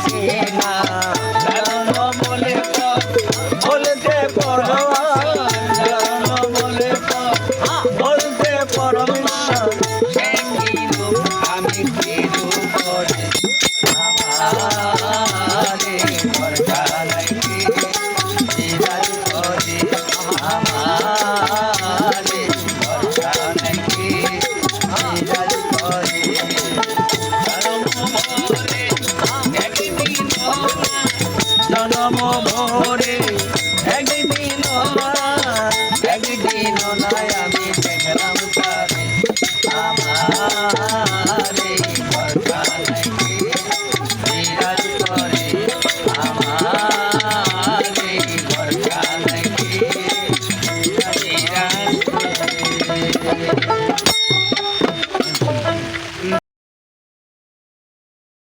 চেনা বলে বলতে পরম বলে বলতে পরম আমি ফিরু করে আমারে ভরসা নাকি দিদার করে আমারে ভরসা নাকি দিদার করে জনম ভরে একদিন নয় আমি দেখলাম তারে আমারে ভরসা নাকি বিরাজ করে আমারে ভরসা নাকি বিরাজ করে